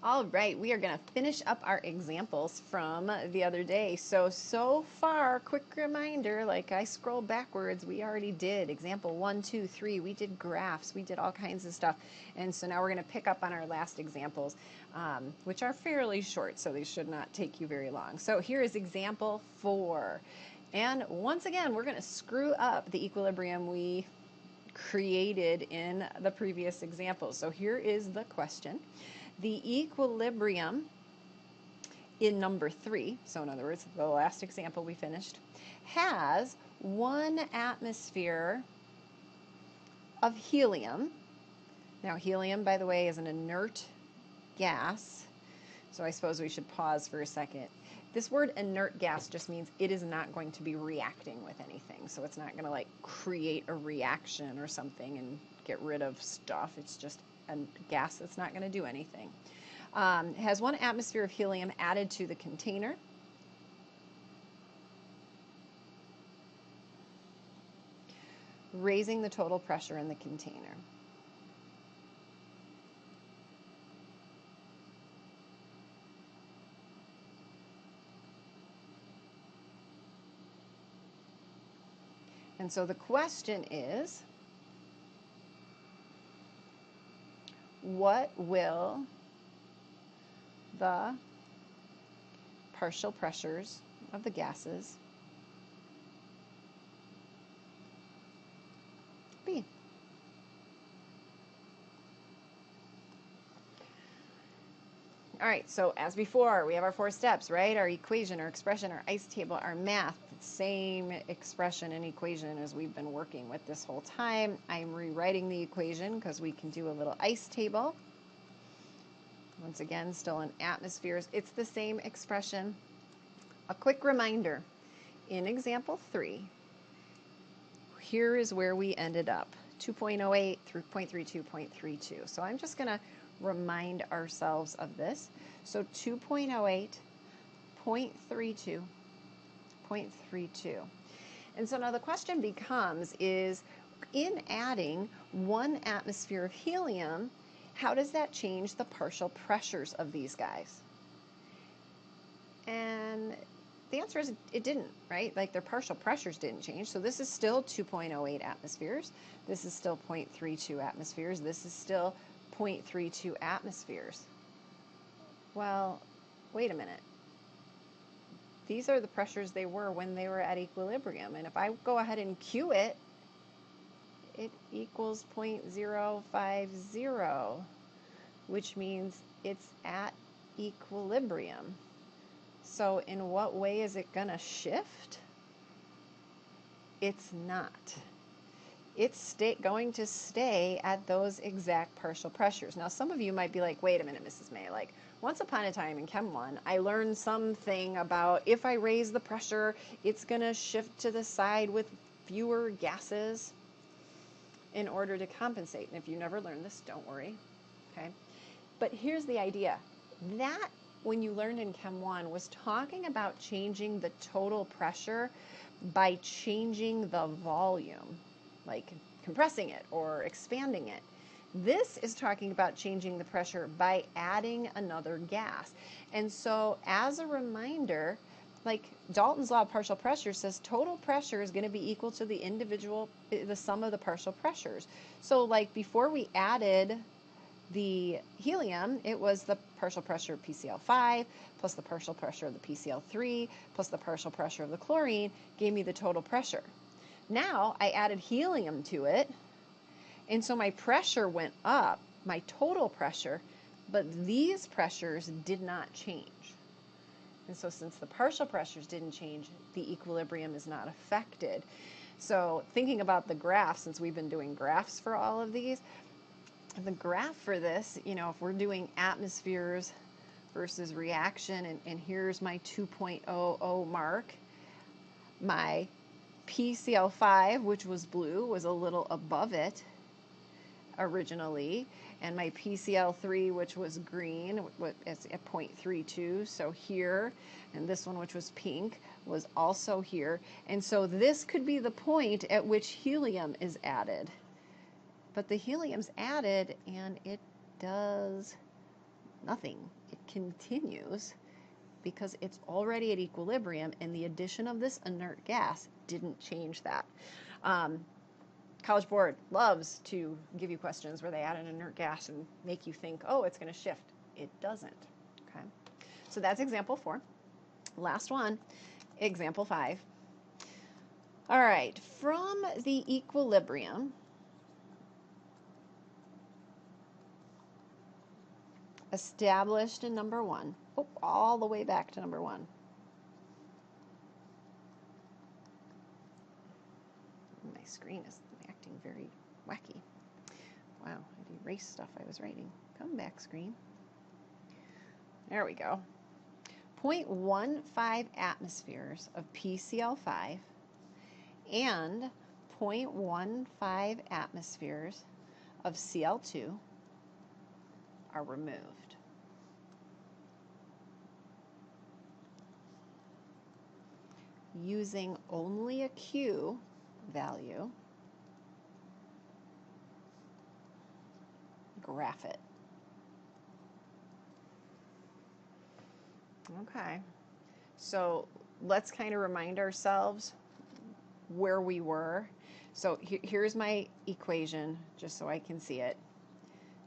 All right, we are going to finish up our examples from the other day. So far, quick reminder, like I scroll backwards, we already did example 1, 2, 3. We did graphs, we did all kinds of stuff. And so now we're going to pick up on our last examples, which are fairly short, so they should not take you very long. So here is example 4. And once again, we're going to screw up the equilibrium we created in the previous examples. So here is the question. The equilibrium in number 3, so in other words, the last example we finished, has 1 atmosphere of helium. Now, helium, by the way, is an inert gas, so I suppose we should pause for a second. This word inert gas just means it is not going to be reacting with anything, so it's not going to like create a reaction or something and get rid of stuff. It's just a gas that's not going to do anything. It has 1 atmosphere of helium added to the container. Raising the total pressure in the container. And so the question is, what will the partial pressures of the gases be? All right, so as before, we have our 4 steps, right? Our equation, our expression, our ice table, our math. Same expression and equation as we've been working with this whole time. I'm rewriting the equation because we can do a little ice table. Once again, still in atmospheres. It's the same expression. A quick reminder, in example 3, here is where we ended up, 2.08 through 0.32, 0.32. So I'm just going to remind ourselves of this. So 2.08, 0.32, 0.32. And so now the question becomes is, in adding 1 atmosphere of helium, how does that change the partial pressures of these guys? And the answer is it didn't, right? Like their partial pressures didn't change. So this is still 2.08 atmospheres. This is still 0.32 atmospheres. This is still 0.32 atmospheres. Well, wait a minute. These are the pressures they were when they were at equilibrium. And if I go ahead and Q it, it equals 0.050, which means it's at equilibrium. So in what way is it going to shift? It's not. It's going to stay at those exact partial pressures. Now, some of you might be like, wait a minute, Mrs. May, like, once upon a time in Chem 1, I learned something about if I raise the pressure, it's going to shift to the side with fewer gases in order to compensate. And if you never learned this, don't worry, okay? But here's the idea. That, when you learned in Chem 1, was talking about changing the total pressure by changing the volume, like compressing it or expanding it. This is talking about changing the pressure by adding another gas. And so as a reminder, like Dalton's law of partial pressure says total pressure is going to be equal to the sum of the partial pressures. So like before we added the helium, it was the partial pressure of PCl5 plus the partial pressure of the PCl3 plus the partial pressure of the chlorine gave me the total pressure. Now I added helium to it, and so my pressure went up, my total pressure, but these pressures did not change. And so since the partial pressures didn't change, the equilibrium is not affected. So thinking about the graph, since we've been doing graphs for all of these, the graph for this, you know, if we're doing atmospheres versus reaction, and here's my 2.00 mark, my PCl5, which was blue, was a little above it originally, and my PCl3, which was green, is at 0.32, so here, and this one, which was pink, was also here. And so this could be the point at which helium is added. But the helium's added, and it does Nothing. It continues because it's already at equilibrium, and the addition of this inert gas didn't change that. College Board loves to give you questions where they add an inert gas and make you think, oh, it's going to shift. It doesn't. Okay. So that's example 4. Last one, example 5. All right, from the equilibrium, established in number 1, all the way back to number 1. My screen is acting very wacky. Wow, I erased stuff I was writing. Come back, screen. There we go. 0.15 atmospheres of PCl5 and 0.15 atmospheres of Cl2 are removed. Using only a Q value, graph it. Okay, so let's kind of remind ourselves where we were. So here's my equation, just so I can see it.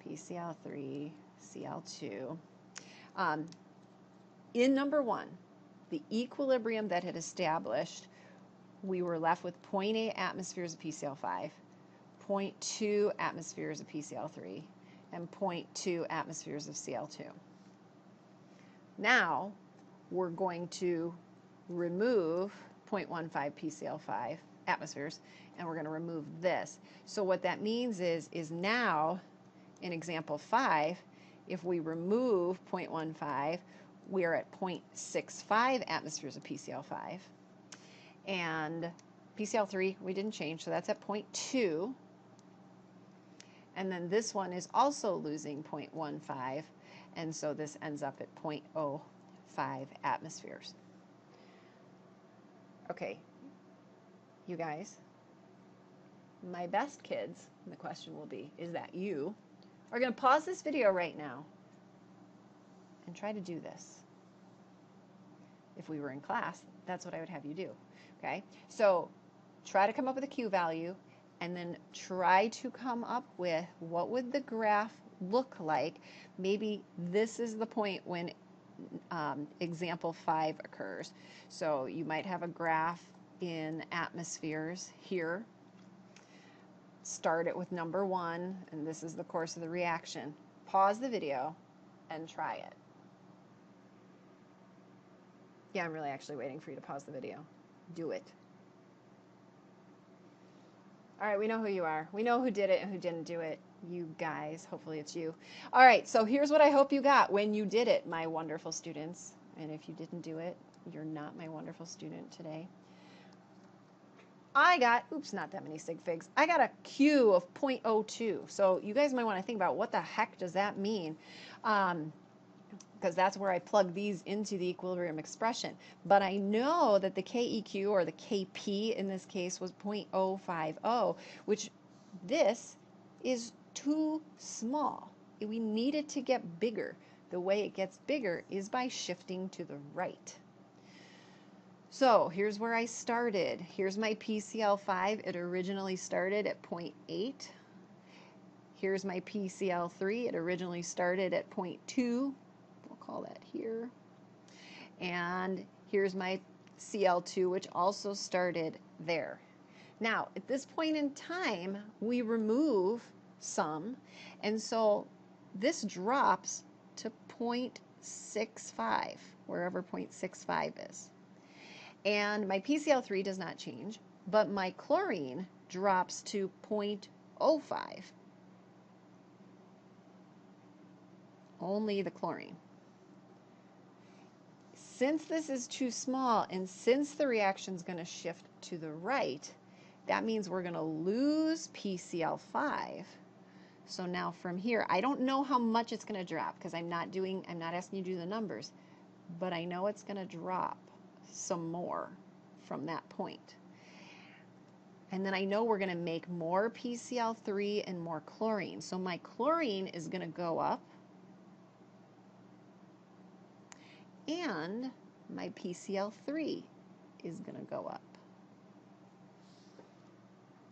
PCl3, Cl2. In number 1, the equilibrium that had established, we were left with 0.8 atmospheres of PCl5, 0.2 atmospheres of PCl3, and 0.2 atmospheres of Cl2. Now, we're going to remove 0.15 PCl5 atmospheres, and we're going to remove this. So what that means is now, in example 5, if we remove 0.15, we're at 0.65 atmospheres of PCl5. And PCl3, we didn't change, so that's at 0.2. And then this one is also losing 0.15, and so this ends up at 0.05 atmospheres. Okay, you guys, my best kids, and the question will be, is that you, are going to pause this video right now and try to do this. If we were in class, that's what I would have you do. Okay, so try to come up with a Q value, and then try to come up with what would the graph look like. Maybe this is the point when example 5 occurs. So you might have a graph in atmospheres here. Start it with number 1, and this is the course of the reaction. Pause the video and try it. Yeah, I'm really actually waiting for you to pause the video. Do it. All right, we know who you are. We know who did it and who didn't do it. You guys, hopefully it's you. All right, so here's what I hope you got when you did it, my wonderful students. And if you didn't do it, you're not my wonderful student today. I got, oops, not that many sig figs. I got a Q of 0.02. So you guys might want to think about what the heck does that mean? Because that's where I plug these into the equilibrium expression. But I know that the KEQ, or the KP in this case, was 0.050, which this is too small. We need it to get bigger. The way it gets bigger is by shifting to the right. So here's where I started. Here's my PCl5. It originally started at 0.8. Here's my PCl3. It originally started at 0.2. We'll call that here. And here's my Cl2, which also started there. Now, at this point in time, we remove some, and so this drops to 0.65, wherever 0.65 is. And my PCl3 does not change, but my chlorine drops to 0.05. Only the chlorine. Since this is too small, and since the reaction is going to shift to the right, that means we're going to lose PCl5. So now from here, I don't know how much it's going to drop because I'm not asking you to do the numbers, but I know it's going to drop some more from that point. And then I know we're going to make more PCl3 and more chlorine. So my chlorine is going to go up, and my PCL3 is going to go up.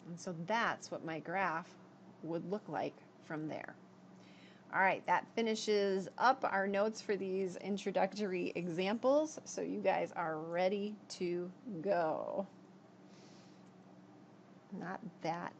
And so that's what my graph would look like from there. All right, that finishes up our notes for these introductory examples, so you guys are ready to go. Not that.